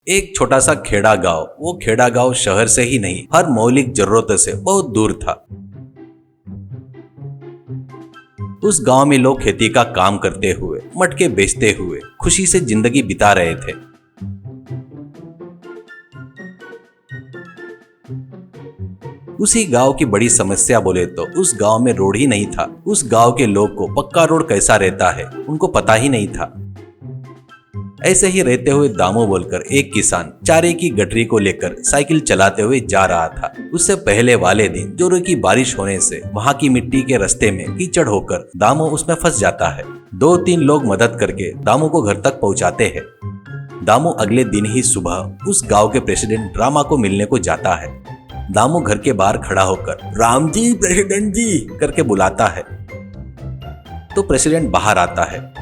एक छोटा सा खेड़ा गांव, वो खेड़ा गांव शहर से ही नहीं, हर मौलिक जरूरतों से बहुत दूर था। उस गांव में लोग खेती का काम करते हुए, मटके बेचते हुए खुशी से जिंदगी बिता रहे थे। उसी गांव की बड़ी समस्या बोले तो उस गांव में रोड ही नहीं था। उस गांव के लोग को पक्का रोड कैसा रहता है उनको पता ही नहीं था। ऐसे ही रहते हुए दामू बोलकर एक किसान चारे की गठरी को लेकर साइकिल चलाते हुए जा रहा था। उससे पहले वाले दिन जोरों की बारिश होने से वहां की मिट्टी के रास्ते में कीचड़ होकर दामू उसमें फंस जाता है। 2-3 लोग मदद करके दामू को घर तक पहुंचाते हैं। दामू अगले दिन ही सुबह उस गांव के प्रेसिडेंट रामा को मिलने को जाता है। दामू घर के बाहर खड़ा होकर राम जी, प्रेसिडेंट जी करके बुलाता है तो प्रेसिडेंट बाहर आता है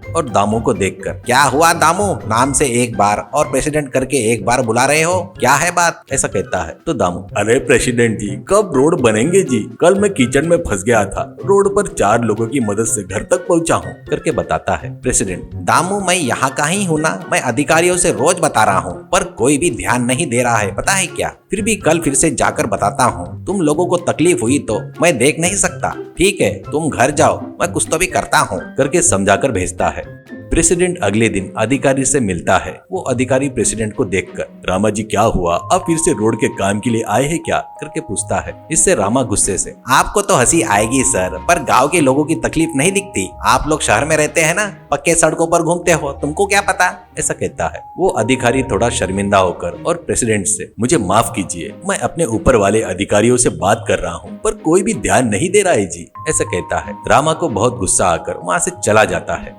और दामू को देखकर, क्या हुआ दामू, नाम से एक बार और प्रेसिडेंट करके एक बार बुला रहे हो, क्या है बात, ऐसा कहता है। तो दामू, अरे प्रेसिडेंट जी, कब रोड बनेंगे जी, कल मैं किचन में फंस गया था, रोड पर 4 लोगों की मदद से घर तक पहुंचा हूँ करके बताता है। प्रेसिडेंट, दामू मैं यहाँ का ही हूँ ना, मैं अधिकारियों से रोज बता रहा हूँ पर कोई भी ध्यान नहीं दे रहा है, पता है क्या, फिर भी कल फिर से जाकर बताता हूँ। तुम लोगों को तकलीफ हुई तो मैं देख नहीं सकता, ठीक है तुम घर जाओ, मैं कुछ तो भी करता हूँ करके समझाकर भेजता है। प्रेसिडेंट अगले दिन अधिकारी से मिलता है। वो अधिकारी प्रेसिडेंट को देखकर, रामा जी क्या हुआ, आप फिर से रोड के काम के लिए आए हैं क्या करके पूछता है। इससे रामा गुस्से से, आपको तो हंसी आएगी सर, पर गांव के लोगों की तकलीफ नहीं दिखती, आप लोग शहर में रहते हैं ना, पक्के सड़कों पर घूमते हो, तुमको क्या पता, ऐसा कहता है। वो अधिकारी थोड़ा शर्मिंदा होकर और प्रेसिडेंट से, मुझे माफ कीजिए, मैं अपने ऊपर वाले अधिकारियों से बात कर रहा हूँ पर कोई भी ध्यान नहीं दे रहा है जी, ऐसा कहता है। रामा को बहुत गुस्सा आकर वहाँ से चला जाता है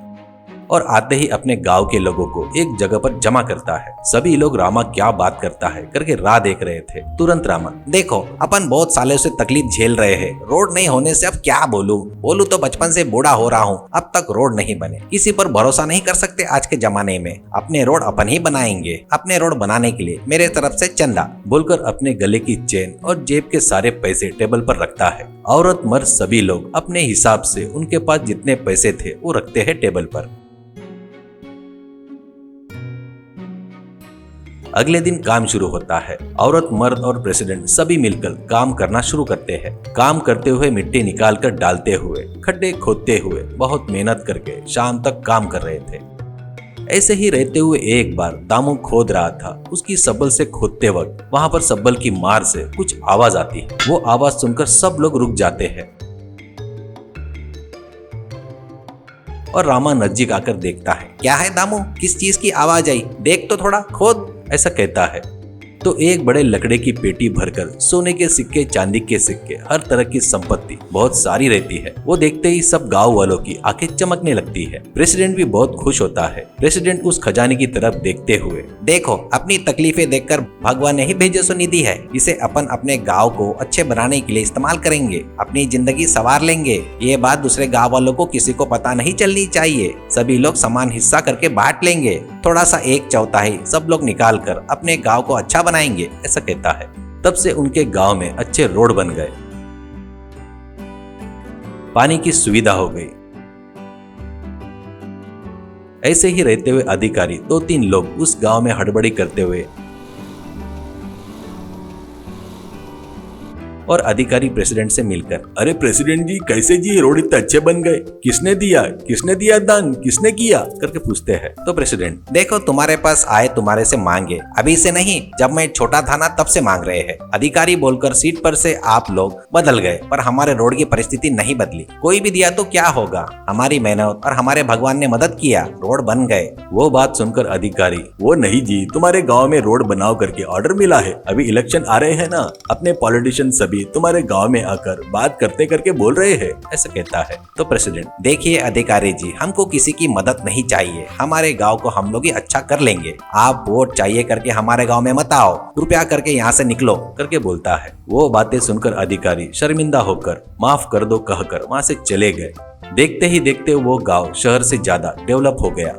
और आते ही अपने गांव के लोगों को एक जगह पर जमा करता है। सभी लोग रामा क्या बात करता है करके राह देख रहे थे। तुरंत रामा, देखो अपन बहुत सालों से तकलीफ झेल रहे हैं, रोड नहीं होने से अब क्या बोलूं तो बचपन से बूढ़ा हो रहा हूं, अब तक रोड नहीं बने, किसी पर भरोसा नहीं कर सकते आज के जमाने में, अपने रोड अपन ही बनाएंगे, अपने रोड बनाने के लिए मेरे तरफ से चंदा, बोलकर अपने गले की चेन और जेब के सारे पैसे टेबल पर रखता है। औरत मर्द सभी लोग अपने हिसाब से उनके पास जितने पैसे थे वो रखते हैं टेबल पर। अगले दिन काम शुरू होता है। औरत मर्द और प्रेसिडेंट सभी मिलकर काम करना शुरू करते हैं। काम करते हुए मिट्टी निकालकर डालते हुए, खड्डे खोदते हुए बहुत मेहनत करके शाम तक काम कर रहे थे। ऐसे ही रहते हुए एक बार दामू खोद रहा था। उसकी सब्बल से खोदते वक्त वहां पर सब्बल की मार से कुछ आवाज आती है। वो आवाज सुनकर सब लोग रुक जाते हैं और रामा नजदीक आकर देखता है। क्या है दामू, किस चीज की आवाज आई, देख तो थोड़ा, खोद, ऐसा कहता है। तो एक बड़े लकड़े की पेटी भरकर सोने के सिक्के, चांदी के सिक्के, हर तरह की संपत्ति बहुत सारी रहती है। वो देखते ही सब गांव वालों की आंखें चमकने लगती है। प्रेसिडेंट भी बहुत खुश होता है। प्रेसिडेंट उस खजाने की तरफ देखते हुए, देखो अपनी तकलीफें देखकर भगवान ने ही भेजो सो निधि है, इसे अपन अपने गाँव को अच्छे बनाने के लिए इस्तेमाल करेंगे, अपनी जिंदगी संवार लेंगे, ये बात दूसरे गाँव वालों को किसी को पता नहीं चलनी चाहिए, सभी लोग समान हिस्सा करके बांट लेंगे, थोड़ा सा 1/4 सब लोग निकाल कर अपने गाँव को अच्छा बनाएंगे, ऐसा कहता है। तब से उनके गांव में अच्छे रोड बन गए, पानी की सुविधा हो गई। ऐसे ही रहते हुए अधिकारी 2-3 लोग उस गांव में हड़बड़ी करते हुए और अधिकारी प्रेसिडेंट से मिलकर, अरे प्रेसिडेंट जी कैसे जी, रोड इतने अच्छे बन गए, किसने दिया दान, किसने किया करके पूछते हैं। तो प्रेसिडेंट, देखो तुम्हारे पास आए तुम्हारे से मांगे, अभी से नहीं, जब मैं छोटा था ना तब से मांग रहे हैं। अधिकारी बोलकर सीट पर से आप लोग बदल गए पर हमारे रोड की परिस्थिति नहीं बदली, कोई भी दिया तो क्या होगा, हमारी मेहनत और हमारे भगवान ने मदद किया, रोड बन गए। वो बात सुनकर अधिकारी, वो नहीं जी, तुम्हारे गाँव में रोड बनाओ करके ऑर्डर मिला है, अभी इलेक्शन आ रहे हैं ना, अपने पॉलिटिशियन सभी तुम्हारे गांव में आकर बात करते करके बोल रहे हैं, ऐसा कहता है। तो प्रेसिडेंट, देखिए अधिकारी जी, हमको किसी की मदद नहीं चाहिए, हमारे गांव को हम लोग ही अच्छा कर लेंगे, आप वोट चाहिए करके हमारे गांव में मत आओ, कृपया करके यहाँ से निकलो करके बोलता है। वो बातें सुनकर अधिकारी शर्मिंदा होकर माफ कर दो कहकर वहाँ से चले गए। देखते ही देखते वो गाँव शहर से ज्यादा डेवलप हो गया।